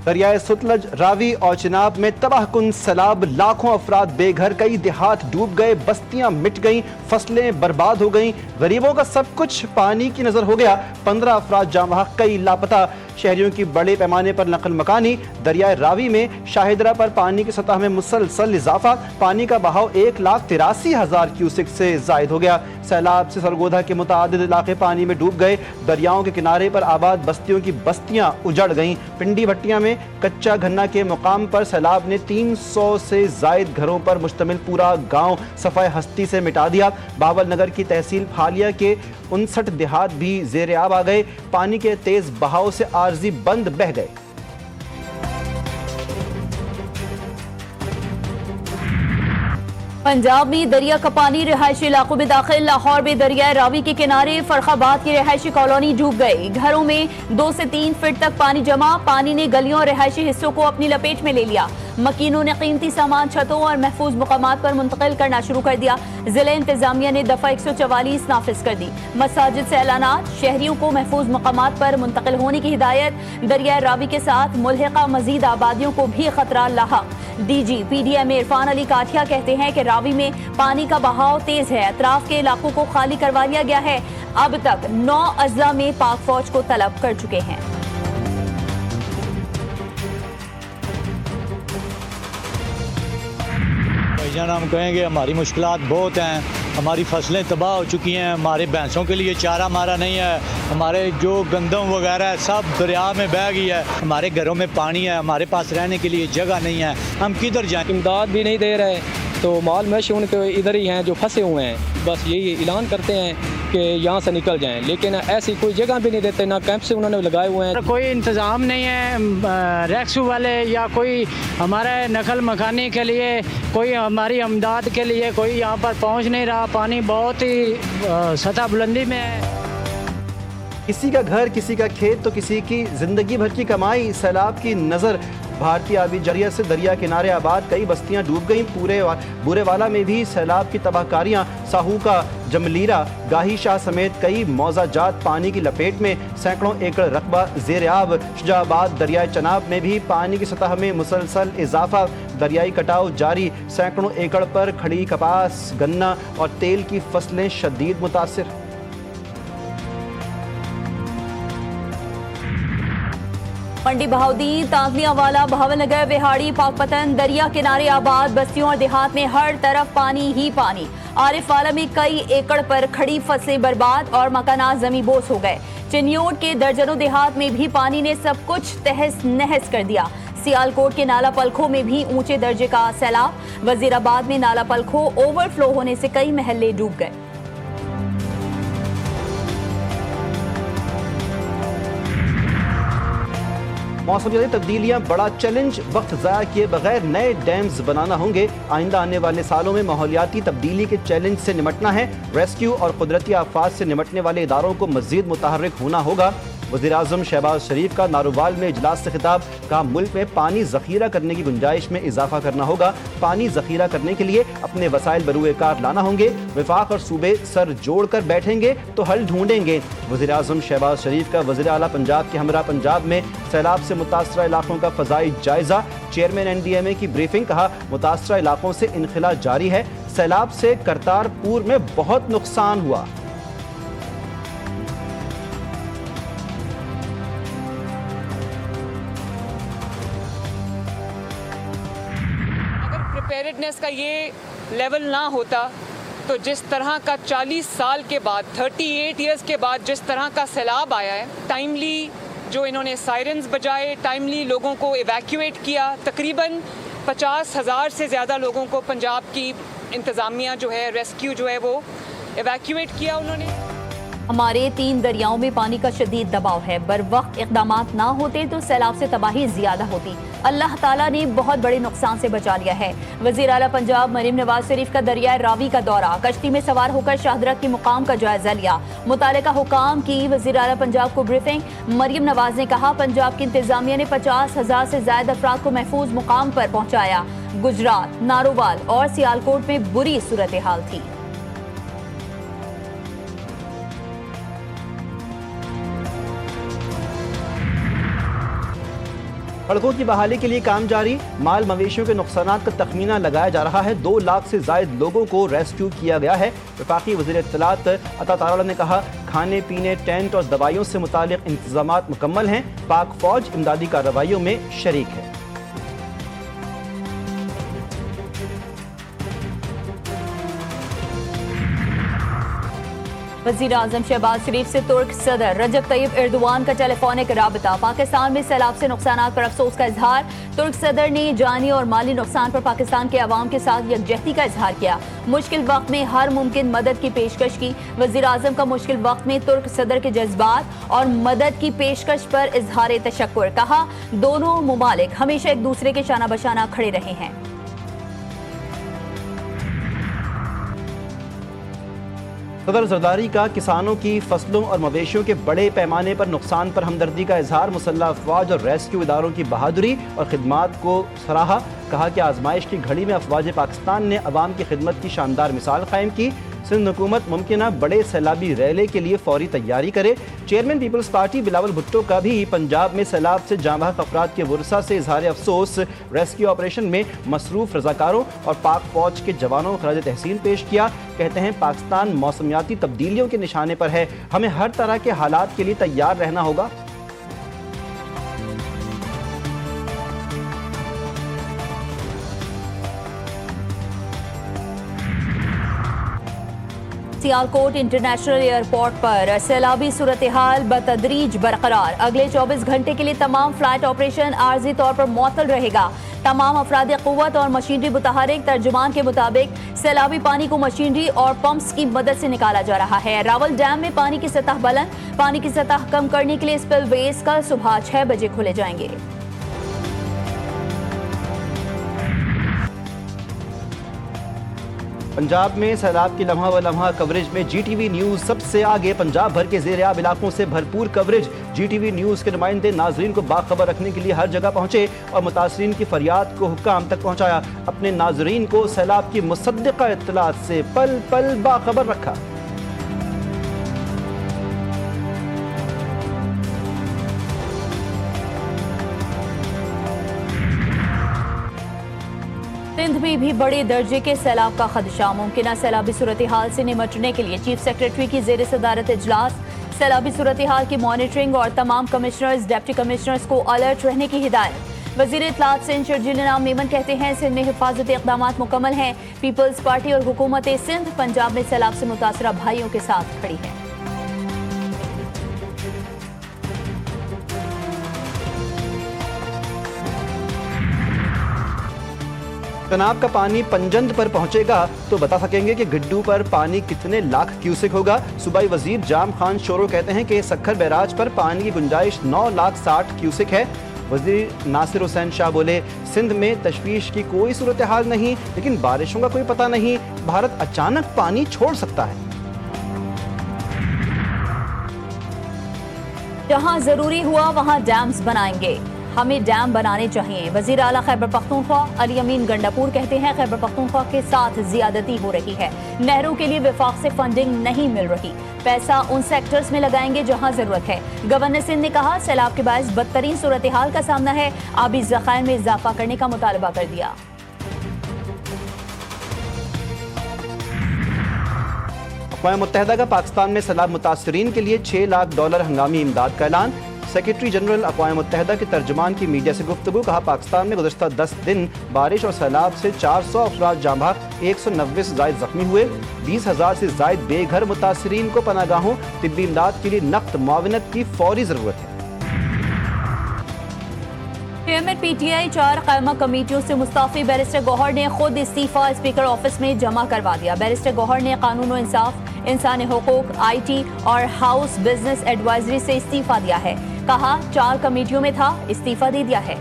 دریائے ستلج، راوی اور چناب میں تباہ کن سیلاب، لاکھوں افراد بے گھر، کئی دیہات ڈوب گئے، بستیاں مٹ گئیں، فصلیں برباد ہو گئیں، غریبوں کا سب کچھ پانی کی نظر ہو گیا، 15 افراد جاں بحق، کئی لاپتہ، شہریوں کی بڑے پیمانے پر نقل مکانی۔ دریائے راوی میں شاہدرہ پر پانی کی سطح میں مسلسل اضافہ، پانی کا بہاؤ 1,83,000 کیوسک سے زائد ہو گیا۔ سیلاب سے سرگودھا کے متعدد علاقے پانی میں ڈوب گئے، دریاؤں کے کنارے پر آباد بستیوں کی بستیاں اجڑ گئیں۔ پنڈی بھٹیاں میں کچا گھنا کے مقام پر سیلاب نے 300 سے زائد گھروں پر مشتمل پورا گاؤں صفحہ ہستی سے مٹا دیا۔ باول نگر کی تحصیل پھالیہ کے 59 دیہات بھی زیر آب آ گئے، پانی کے تیز بہاؤ سے عارضی بند بہہ گئے۔ پنجاب میں دریا کا پانی رہائشی علاقوں میں داخل، لاہور میں دریائے راوی کے کنارے فرخ آباد کی رہائشی کالونی ڈوب گئی، گھروں میں 2 سے 3 فٹ تک پانی جمع، پانی نے گلیوں اور رہائشی حصوں کو اپنی لپیٹ میں لے لیا، مکینوں نے قیمتی سامان چھتوں اور محفوظ مقامات پر منتقل کرنا شروع کر دیا، ضلع انتظامیہ نے دفعہ 144 نافذ کر دی، مساجد سے اعلانات، شہریوں کو محفوظ مقامات پر منتقل ہونے کی ہدایت، دریائے راوی کے ساتھ ملحقہ مزید آبادیوں کو بھی خطرہ لاحق۔ D G P D M Irfan Ali Kathia کہتے ہیں کہ راوی میں پانی کا بہاؤ تیز ہے، اطراف کے علاقوں کو خالی کروا لیا گیا ہے، اب تک 9 اضلاع میں پاک فوج کو طلب کر چکے ہیں۔ بھائی جان ہم کہیں گے ہماری مشکلات بہت ہیں، ہماری فصلیں تباہ ہو چکی ہیں، ہمارے بھینسوں کے لیے چارہ مارا نہیں ہے، ہمارے جو گندم وغیرہ ہے سب دریا میں بہہ گئی ہے، ہمارے گھروں میں پانی ہے، ہمارے پاس رہنے کے لیے جگہ نہیں ہے، ہم کدھر جائیں؟ امداد بھی نہیں دے رہے تو مال مویشی ان کے ادھر ہی ہیں جو پھنسے ہوئے ہیں، بس یہی اعلان کرتے ہیں کہ یہاں سے نکل جائیں، لیکن ایسی کوئی جگہ بھی نہیں دیتے، نہ کیمپ سے انہوں نے لگائے ہوئے ہیں۔ کوئی انتظام نہیں ہے ریکسو والے یا کوئی ہمارے نقل مکانی کے لیے، کوئی ہماری امداد کے لیے کوئی یہاں پر پہنچ نہیں رہا، پانی بہت ہی سطح بلندی میں ہے۔ کسی کا گھر، کسی کا کھیت تو کسی کی زندگی بھر کی کمائی، سیلاب کی نظر بھارتی آبی ذریعہ سے دریا کنارے آباد کئی بستیاں ڈوب گئیں، بورے والا میں بھی سیلاب کی تباہ کاریاں، ساہو کا جملیرہ، گاہی شاہ سمیت کئی موضع جات پانی کی لپیٹ میں، سینکڑوں ایکڑ رقبہ زیر آب، شجاع آباد دریائے چناب میں بھی پانی کی سطح میں مسلسل اضافہ، دریائی کٹاؤ جاری، سینکڑوں ایکڑ پر کھڑی کپاس، گنا اور تیل کی فصلیں شدید متاثر۔ منڈی بہاؤدین، تانگلیاں والا، بہاول نگر، وہاڑی، پاک پتن، دریا کنارے آباد بستیوں اور دیہات میں ہر طرف پانی ہی پانی، عارف والا میں کئی ایکڑ پر کھڑی فصلیں برباد اور مکانات زمیں بوس ہو گئے، چنیوٹ کے درجنوں دیہات میں بھی پانی نے سب کچھ تہس نہس کر دیا، سیالکوٹ کے نالا پلکھوں میں بھی اونچے درجے کا سیلاب، وزیر آباد میں نالا پلکھوں اوور فلو ہونے سے کئی محلے ڈوب گئے۔ موسمیاتی تبدیلیاں بڑا چیلنج، وقت ضائع کیے بغیر نئے ڈیمز بنانا ہوں گے، آئندہ آنے والے سالوں میں ماحولیاتی تبدیلی کے چیلنج سے نمٹنا ہے، ریسکیو اور قدرتی آفات سے نمٹنے والے اداروں کو مزید متحرک ہونا ہوگا۔ وزیراعظم شہباز شریف کا نارووال میں اجلاس سے خطاب، کہا ملک میں پانی ذخیرہ کرنے کی گنجائش میں اضافہ کرنا ہوگا، پانی ذخیرہ کرنے کے لیے اپنے وسائل بروئے کار لانا ہوں گے، وفاق اور صوبے سر جوڑ کر بیٹھیں گے تو حل ڈھونڈیں گے۔ وزیراعظم شہباز شریف کا وزیر اعلیٰ پنجاب کے ہمراہ پنجاب میں سیلاب سے متاثرہ علاقوں کا فضائی جائزہ، چیئرمین NDMA کی بریفنگ، کہا متاثرہ علاقوں سے انخلا جاری ہے، سیلاب سے کرتارپور میں بہت نقصان ہوا۔ پریپیئرڈنس کا یہ لیول نہ ہوتا تو جس طرح کا 40 سال کے بعد 38 ایئرز کے بعد جس طرح کا سیلاب آیا ہے، ٹائملی جو انہوں نے سائرنز بجائے، ٹائملی لوگوں کو ایویکیویٹ کیا، تقریباً 50,000 سے زیادہ لوگوں کو پنجاب کی انتظامیہ جو ہے ریسکیو جو ہے وہ ایویکیویٹ کیا انہوں نے۔ ہمارے 3 دریاؤں میں پانی کا شدید دباؤ ہے، بر وقت اقدامات نہ ہوتے تو سیلاب سے تباہی زیادہ ہوتی، اللہ تعالیٰ نے بہت بڑے نقصان سے بچا لیا ہے۔ وزیر اعلیٰ پنجاب مریم نواز شریف کا دریائے راوی کا دورہ، کشتی میں سوار ہو کر شاہدرہ کے مقام کا جائزہ لیا، متعلقہ حکام کی وزیر اعلیٰ پنجاب کو بریفنگ، مریم نواز نے کہا پنجاب کی انتظامیہ نے 50,000 سے زائد افراد کو محفوظ مقام پر پہنچایا، گجرات، نارووال اور سیالکوٹ میں بری صورتحال تھی۔ सड़कों की बहाली के लिए काम जारी, माल मवेशियों के नुकसानात का तखमीना लगाया जा रहा है। 2 लाख से जायद लोगों को रेस्क्यू किया गया है। वफाकी वज़ीर इत्तलात अता तारड़ा ने कहा, खाने पीने, टेंट और दवाइयों से मुतालिक इंतजामात मुकम्मल हैं। पाक फौज इमदादी कार्रवाइयों में शरीक है। वज़ीर आज़म शहबाज शरीफ से तुर्क सदर रजब तैयब एर्दोआन का टेलीफोनिक राबता। पाकिस्तान में सैलाब से नुकसानात पर अफसोस का इजहार। तुर्क सदर ने जानी और माली नुकसान पर पाकिस्तान के अवाम के साथ यकजहती का इजहार किया। मुश्किल वक्त में हर मुमकिन मदद की पेशकश की। वज़ीर आज़म का मुश्किल वक्त में तुर्क सदर के जज्बात और मदद की पेशकश पर इजहार तशक्कुर। कहा, दोनों मुमालिक हमेशा एक दूसरे के शाना बशाना खड़े रहे हैं। सदर जरदारी का किसानों की फसलों और मवेशियों के बड़े पैमाने पर नुकसान पर हमदर्दी का इजहार। मुसल्लह अफवाज और रेस्क्यू इदारों की बहादुरी और खिदमात को सराहा। कहा कि आजमाइश की घड़ी में अफवाज पाकिस्तान ने अवाम की खिदमत की शानदार मिसाल कायम की। सिंध हुकूमत मुमकिना बड़े सैलाबी रैले के लिए फौरी तैयारी करे। Chairman Peoples Party Bilawal Bhutto का भी पंजाब में सैलाब से जाँ बहक अफराद के वुरसा से इजहार अफसोस। रेस्क्यू ऑपरेशन में मसरूफ रजाकारों और पाक फौज के जवानों को खराज तहसीन पेश किया। कहते हैं, पाकिस्तान मौसमियाती तब्दीलियों के निशाने पर है, हमें हर तरह के हालात के लिए तैयार रहना होगा। सियालकोट इंटरनेशनल एयरपोर्ट पर सैलाबी सूरत हाल बतदरीज बरकरार। अगले 24 घंटे के लिए तमाम फ्लाइट ऑपरेशन आर्जी तौर पर मुअत्तल रहेगा। तमाम अफराद क़ुव्वत और मशीनरी मुतहरिक। तर्जुमान के मुताबिक सैलाबी पानी को मशीनरी और पंप्स की मदद से निकाला जा रहा है। रावल डैम में पानी की सतह बुलंद। पानी की सतह कम करने के लिए स्पिलवेज कल सुबह 6 बजे खोले जाएंगे। पंजाब में सैलाब की लम्हा व लम्हा कवरेज में GTV न्यूज़ सबसे आगे। पंजाब भर के ज़ेर-ए-आब इलाकों से भरपूर कवरेज। GTV न्यूज़ के नुमाइंदे नाजरीन को बाखबर रखने के लिए हर जगह पहुंचे और मुतासरीन की फरियाद को हुक्काम तक पहुंचाया। अपने नाजरीन को सैलाब की मुसद्दिक़ा इत्तलात से पल पल बाखबर रखा। सिंध में भी बड़े दर्जे के सैलाब का खदशा। मुमकिन सैलाबी सूरत हाल से निमटने के लिए चीफ सेक्रेटरी की ज़ेर सदारत इजलास। सैलाबी सूरत हाल की मॉनिटरिंग और तमाम कमिश्नर्स, डिप्टी कमिश्नर्स को अलर्ट रहने की हिदायत। वज़ीर इत्तलात सिंध शर्जील इनाम मेमन कहते हैं, सिंध में हिफाजती इक़दामात मुकम्मल हैं। पीपल्स पार्टी और हुकूमत सिंध पंजाब में सैलाब से मुतासरा भाइयों के साथ खड़ी है। चनाब का पानी पंजंद पर पहुंचेगा तो बता सकेंगे कि गिड्डू पर पानी कितने लाख क्यूसेक होगा। सूबाई वजीर जाम खान शोरो कहते हैं कि सखर बैराज पर पानी की गुंजाइश 9,60,000 क्यूसेक है। वजीर नासिर हुसैन शाह बोले, सिंध में तशवीश की कोई सूरत हाल नहीं, लेकिन बारिशों का कोई पता नहीं, भारत अचानक पानी छोड़ सकता है। जहां जरूरी हुआ वहां डैम्स बनाएंगे, हमें डैम बनाने चाहिए। वजीर आला खैबर पख्तूनख्वा अली अमीन गंडापुर कहते हैं, खैबर पख्तूनख्वा के साथ ज्यादती हो रही है। नहरों के लिए वफाक से फंडिंग नहीं मिल रही। पैसा उन सेक्टर्स में लगाएंगे जहां जरूरत है। गवर्नर सिंध ने कहा, सैलाब के बायस बदतरीन सूरत हाल का सामना है, आबी ज़खायर में इजाफा करने का मुतालबा कर दिया। अक़वाम मुत्तहिदा का पाकिस्तान में सैलाब मुतासरीन के लिए $6 लाख हंगामी इमदाद का ऐलान। सेक्रेटरी जनरल अक़वाम मुत्तहिदा के तर्जुमान की मीडिया से गुफ्तगू। कहा, पाकिस्तान में गुज़श्ता 10 दिन बारिश और सैलाब से 400 अफराद जाँ बहक, 190 से ज़ायद ज़ख्मी हुए। 20,000 से ज़ायद बेघर मुतासरीन को पनागाहों, तिब्बी इमदाद के लिए नक़द मुआवनत की फौरी ज़रूरत है। चेयरमैन PTI 4 कायमा कमेटियों से मुस्ताफ़ी बैरिस्टर गौहर ने खुद इस्तीफ़ा स्पीकर ऑफिस में जमा करवा दिया। बैरिस्टर गौहर ने कानून व इंसाफ, इंसानी हुकूक, IT और हाउस बिजनेस एडवाइजरी से इस्तीफ़ा दिया है। कहा, 4 कमेटियों में था, इस्तीफ़ा दे दिया है।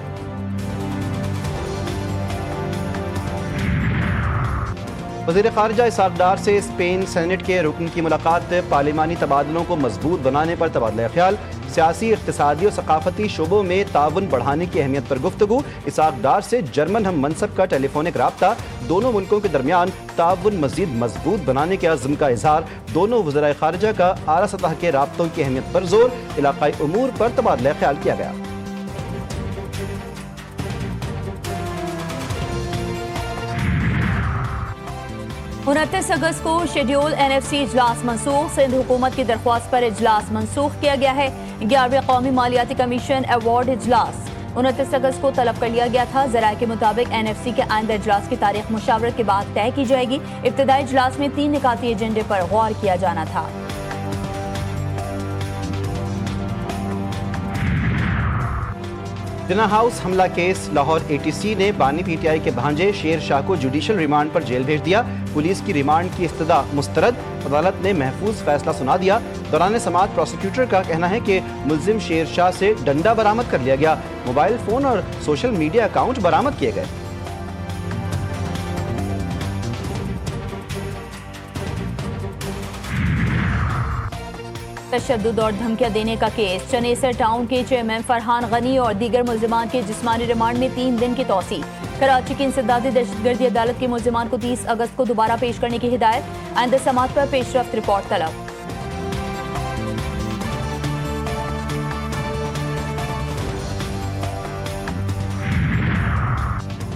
वज़ीर ख़ारिजा इसहाक़ डार से स्पेन सेनेट के रुकन की मुलाकात। पार्लिमानी तबादलों को मजबूत बनाने पर तबादला ख्याल। सियासी, इक़्तिसादी और सकाफ़ती शोबों में ताउन बढ़ाने की अहमियत पर गुफ्तगू। इसहाक़ डार से जर्मन हम मनसब का टेलीफोनिक राब्ता। दोनों मुल्कों के दरमियान ताउन मज़ीद मजबूत बनाने के अज़्म का इज़हार। दोनों वज़राए ख़ारिजा का आला सतह के राब्तों की अहमियत पर जोर। इलाक़ाई उमूर पर तबादला ख्याल किया गया। 29 अगस्त को शेड्यूल NFC इजलास मनसूख। सिंध हुकूमत की दरख्वास्त पर इजलास मनसूख किया गया है। 11वें कौमी मालियाती कमीशन अवार्ड इजलास 29 अगस्त को तलब कर लिया गया था। ज़राए के मुताबिक NFC के आइंदा इजलास की तारीख मुशावरत के बाद तय की जाएगी। इब्तदाई इजलास में 3 निकाती एजेंडे पर गौर किया जाना था। जिन्ना हाउस हमला केस लाहौर ATC ने बानी PTI के भांजे शेर शाह को जुडिशल रिमांड पर जेल भेज दिया। पुलिस की रिमांड की इस्तदा मुस्तरद, अदालत ने महफूज फैसला सुना दिया। दौरान समाअत प्रोसिक्यूटर का कहना है कि मुल्जिम शेर शाह से डंडा बरामद कर लिया गया। मोबाइल फोन और सोशल मीडिया अकाउंट बरामद किए गए। तशद्दुद और धमकियां देने का केस। चनेसर टाउन के चेयरमैन फरहान गनी और दीगर मुल्जिमान के जिस्मानी रिमांड में 3 दिन की तौसी। कराची की इंसदादी दहशतगर्दी अदालत के मुल्जिमान को 30 अगस्त को दोबारा पेश करने की हिदायत। आइंदा समाअत पर पेशरफ्त रिपोर्ट तलब।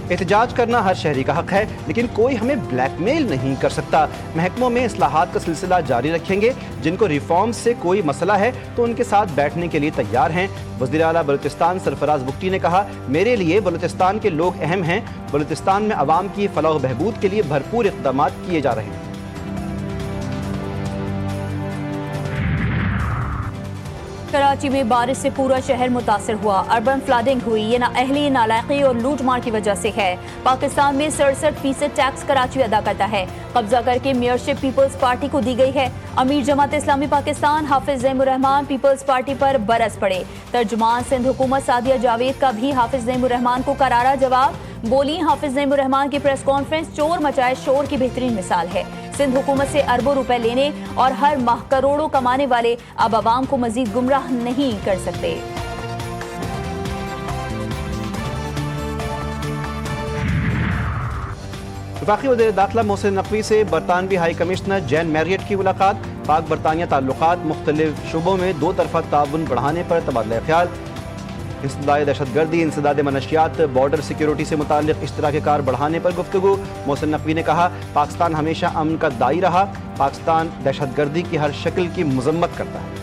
एहतजाज करना हर शहरी का हक है, लेकिन कोई हमें ब्लैकमेल नहीं कर सकता। महकमों में इस्लाहात का सिलसिला जारी रखेंगे। जिनको रिफॉर्म्स से कोई मसला है तो उनके साथ बैठने के लिए तैयार हैं। वज़ीर आला बलूचिस्तान सरफराज बुगटी ने कहा, मेरे लिए बलूचिस्तान के लोग अहम हैं। बलूचिस्तान में अवाम की फलाह बहबूद के लिए भरपूर इक़दाम किए जा रहे हैं। कराची में बारिश से पूरा शहर मुतासर हुआ। अर्बन फ्लडिंग हुई। ये नाअहली, नालायकी और लूटमार की वजह से है। पाकिस्तान में 67% टैक्स कराची अदा करता है। कब्जा करके मेयरशिप पीपल्स पार्टी को दी गई है। अमीर जमात इस्लामी पाकिस्तान हाफिज ज़ैमुर रहमान पीपल्स पार्टी पर बरस पड़े। तर्जुमान सिंध हुकूमत सादिया जावेद का भी हाफिज ज़ैमुर रहमान को करारा जवाब। बोली, हाफिज ज़ैमुर रहमान की प्रेस कॉन्फ्रेंस चोर मचाए शोर की बेहतरीन मिसाल है। सिंध हुकूमत से अरबों रुपए लेने और हर माह करोड़ों कमाने वाले अब आवाम को मजीद गुमराह नहीं कर सकते। वफाकी वज़ीर दाखिला मोहसिन नकवी से बरतानवी हाई कमिश्नर जैन मैरियट की मुलाकात। पाक बरतानिया ताल्लुकात मुख्तलिफ शुबों में 2 तरफ़ा ताउन बढ़ाने पर तबादला ख्याल। इंसदाद दहशतगर्दी, इंसदाद मनशियात, बॉर्डर सिक्योरिटी से मुताल्लिक़ इश्तराक कार बढ़ाने पर गुफ्तगू। मोहसिन नकवी ने कहा, पाकिस्तान हमेशा अमन का दाई रहा। पाकिस्तान दहशतगर्दी की हर शक्ल की मज़म्मत करता है।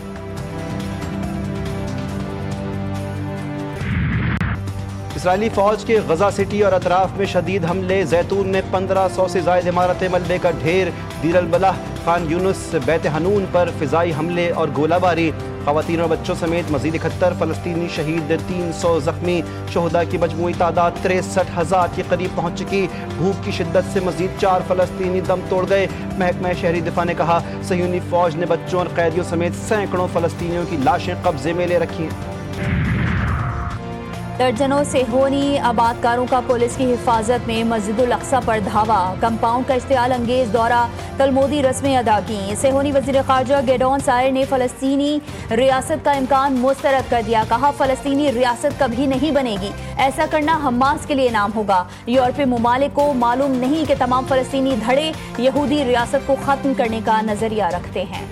इसराइली फौज के गजा सिटी और अतराफ में शदीद हमले। जैतून में 1500 से ज़ायद इमारतें मलबे का ढेर। दीर अल बलाह, खान यूनुस, बैत हनून पर फ़िज़ाई हमले और गोलाबारी। ख़वातीन और बच्चों समेत मज़ीद 71 फ़लस्तीनी शहीद, 300 ज़ख्मी। शहदा की मजमूई तादाद 63,000 के करीब पहुँच चुकी। भूख की शिद्दत से मज़ीद 4 फ़लस्तीनी दम तोड़ गए। महकमा शहरी दिफा ने कहा, सयूनी फ़ौज ने बच्चों और कैदियों समेत सैकड़ों फ़लस्तीनियों की लाशें कब्ज़े में ले रखी हैं। दर्जनों सेहोनी आबादकारों का पुलिस की हिफाजत में मस्जिदुल अक्सा पर धावा। कंपाउंड का इश्तियाल अंगेज दौरा, तलमूदी रस्में अदा की। सेहोनी वज़ीर ख़ारजा गेडोन सायर ने फ़लस्तीनी रियासत का इम्कान मुस्तरद कर दिया। कहा, फ़लस्तीनी रियासत कभी नहीं बनेगी। ऐसा करना हमास के लिए नाम होगा। यूरोपीय ममालिक को मालूम नहीं कि तमाम फ़लस्तीनी धड़े यहूदी रियासत को ख़त्म करने का नज़रिया रखते हैं।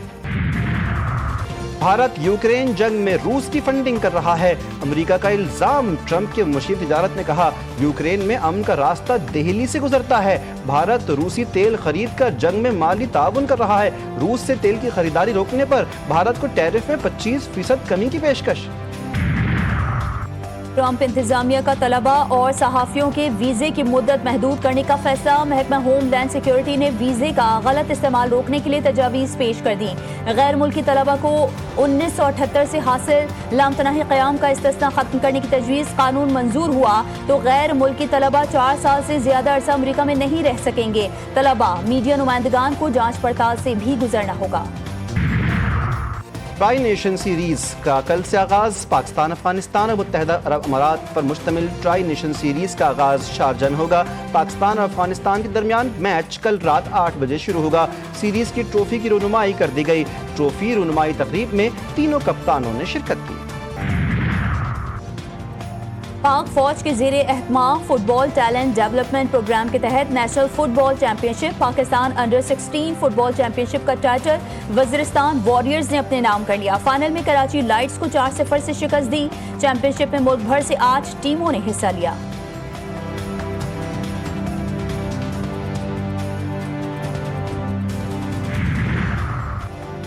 भारत यूक्रेन जंग में रूस की फंडिंग कर रहा है, अमेरिका का इल्जाम। ट्रंप के मुशीर तिजारत ने कहा, यूक्रेन में अमन का रास्ता दिल्ली से गुजरता है। भारत रूसी तेल खरीद कर जंग में माली ताउन कर रहा है। रूस से तेल की खरीदारी रोकने पर भारत को टैरिफ में 25% कमी की पेशकश। ट्रंप इंतजामिया का तलबा और सहाफ़ियों के वीज़े की मुद्दत महदूद करने का फैसला। महकमा होमलैंड सिक्योरिटी ने वीज़े का गलत इस्तेमाल रोकने के लिए तजावीज़ पेश कर दी। गैर मुल्की तलबा को 1978 से हासिल लामतनाही क़याम का इस्तिस्ना ख़त्म करने की तजवीज़। कानून मंजूर हुआ तो गैर मुल्की तलबा 4 साल से ज़्यादा अरसा अमरीका में नहीं रह सकेंगे। तलबा, मीडिया नुमाइंदगान को जाँच पड़ताल से भी गुजरना होगा। ट्राई नेशन सीरीज का कल से आगाज। पाकिस्तान, अफगानिस्तान और मुत्तहिदा अरब अमारात पर मुश्तमिल ट्राई नेशन सीरीज का आगाज शारजाह में होगा। पाकिस्तान और अफगानिस्तान के दरमियान मैच कल रात 8 बजे शुरू होगा। सीरीज की ट्रॉफी की रुनुमाई कर दी गई। ट्रॉफी रुनुमाई तकरीब में तीनों कप्तानों ने शिरकत की। पाक फौज के ज़ेरे एहतमाम फुटबॉल टैलेंट डेवलपमेंट प्रोग्राम के तहत national football championship Pakistan under 16 football championship का टाइटल वज़ीरिस्तान वॉरियर्स ने अपने नाम कर लिया। फाइनल में कराची लाइट्स को 4-0 से शिकस्त दी। चैंपियनशिप में मुल्क भर से 8 टीमों ने हिस्सा लिया।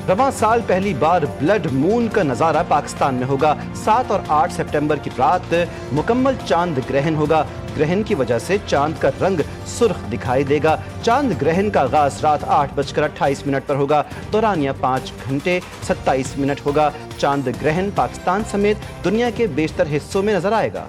रवां साल पहली बार ब्लड मून का नज़ारा पाकिस्तान में होगा। 7 और 8 सितंबर की रात मुकम्मल चांद ग्रहण होगा। ग्रहण की वजह से चांद का रंग सुर्ख दिखाई देगा। चांद ग्रहण का आगाज रात 8:28 पर होगा। दौरानिया 5 घंटे 27 मिनट होगा। चांद ग्रहण पाकिस्तान समेत दुनिया के बेशतर हिस्सों में नजर आएगा।